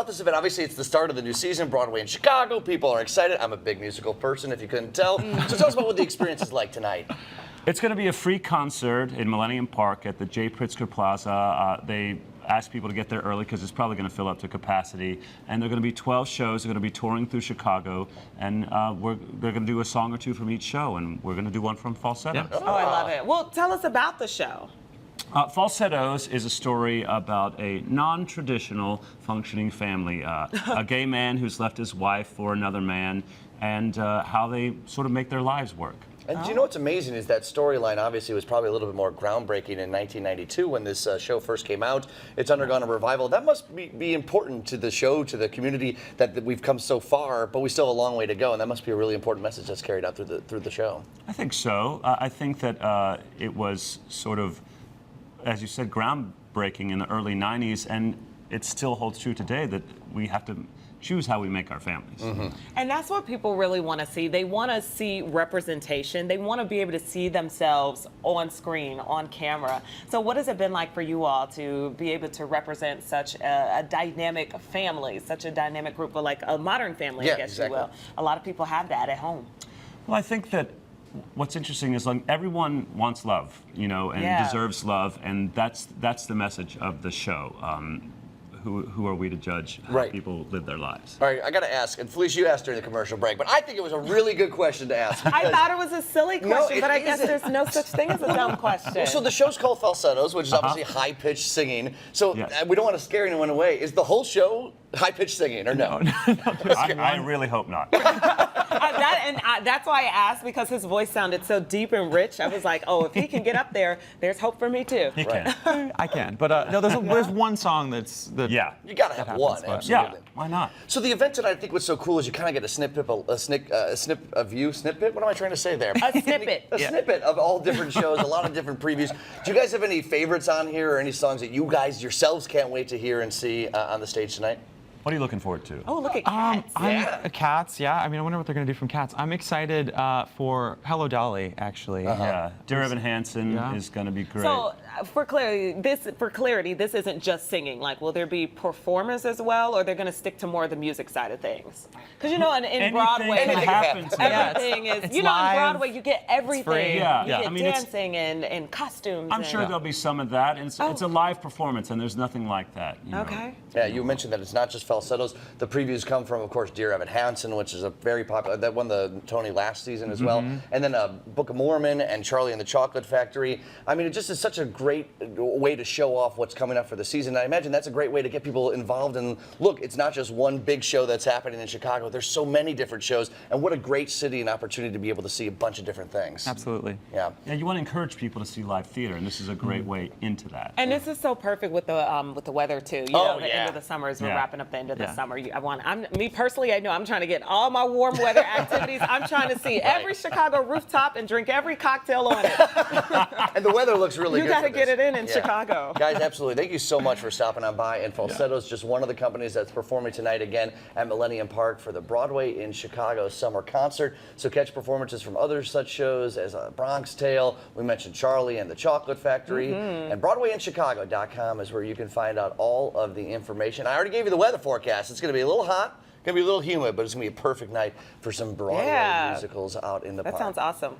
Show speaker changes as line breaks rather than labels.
about this event? Obviously, it's the start of the new season, Broadway in Chicago. People are excited. I'm a big musical person, if you couldn't tell. So tell us about what the experience is like tonight.
It's going to be a free concert in Millennium Park at the J. Pritzker Plaza. They asked people to get there early because it's probably going to fill up to capacity. And there are going to be 12 shows. They're going to be touring through Chicago. And they're going to do a song or two from each show. And we're going to do one from Falsettos.
Yeah. Oh, I love it. Well, tell us about the show.
Falsettos is a story about a non-traditional functioning family. A gay man who's left his wife for another man, and how they sort of make their lives work.
And do you know what's amazing is that storyline obviously was probably a little bit more groundbreaking in 1992 when this show first came out. It's undergone a revival. That must be important to the show, to the community, that we've come so far, but we still have a long way to go, and that must be a really important message that's carried out through the show.
I think so. I think that it was sort of, as you said, groundbreaking in the early 90s, and it still holds true today that we have to choose how we make our families.
Mm-hmm.
And that's what people really want to see. They want to see representation. They want to be able to see themselves on screen, on camera. So what has it been like for you all to be able to represent such a dynamic family, such a dynamic group, like a modern family, I guess
exactly.
you will. A lot of people have that at home.
Well, I think that what's interesting is like everyone wants love, you know, and deserves love, and that's the message of the show. Who are we to judge how people live their lives?
All right, I got to ask, and Felicia, you asked during the commercial break, but I think it was a really good question to ask.
I thought it was a silly question, but I guess there's no such thing as a dumb question.
Well, so the show's called Falsettos, which is obviously high-pitched singing. So we don't want to scare anyone away. Is the whole show high-pitched singing, or no?
I really hope not.
That's why I asked, because his voice sounded so deep and rich. I was like, oh, if he can get up there, there's hope for me too.
He can.
I can, but no, there's one song
you got to have one. Absolutely.
Yeah, why not?
So the event tonight, I think what's so cool is you kind of get a snippet, snippet. What am I trying to say there?
A snippet.
A snippet of all different shows, a lot of different previews. Do you guys have any favorites on here, or any songs that you guys yourselves can't wait to hear and see on the stage tonight?
What are you looking forward to?
Oh, look at Cats.
Cats, yeah. I mean, I wonder what they're going to do from Cats. I'm excited for Hello Dolly, actually.
Yeah, Dear Evan Hansen is going to be great.
So, for clarity, this isn't just singing. Like, will there be performers as well, or they're going to stick to more of the music side of things? Because you know, in Broadway, everything is. You know, in Broadway, you get everything.
Yeah,
you get dancing and costumes.
I'm sure there'll be some of that. And it's a live performance, and there's nothing like that. You know?
Okay.
Yeah, you mentioned that it's not just Falsettos. The previews come from, of course, Dear Evan Hansen, which is a very popular, that won the Tony last season as well. And then Book of Mormon and Charlie and the Chocolate Factory. I mean, it just is such a great way to show off what's coming up for the season. I imagine that's a great way to get people involved. And look, it's not just one big show that's happening in Chicago. There's so many different shows. And what a great city and opportunity to be able to see a bunch of different things.
Absolutely.
Yeah.
Yeah, you want to encourage people to see live theater, and this is a great way into that.
And this is so perfect with the weather too. You know, the end of the summer as we're wrapping up the end of the summer. Me personally, I know I'm trying to get all my warm weather activities. I'm trying to see every Chicago rooftop and drink every cocktail on it.
And the weather looks really good.
You got to get it in Chicago.
Guys, absolutely. Thank you so much for stopping on by. And Falsettos, just one of the companies that's performing tonight again at Millennium Park for the Broadway in Chicago summer concert. So catch performances from other such shows as Bronx Tale. We mentioned Charlie and the Chocolate Factory. And BroadwayInChicago.com is where you can find out all of the information. I already gave you the weather forecast. It's going to be a little hot. Going to be a little humid, but it's going to be a perfect night for some Broadway musicals out in the park.
That sounds awesome.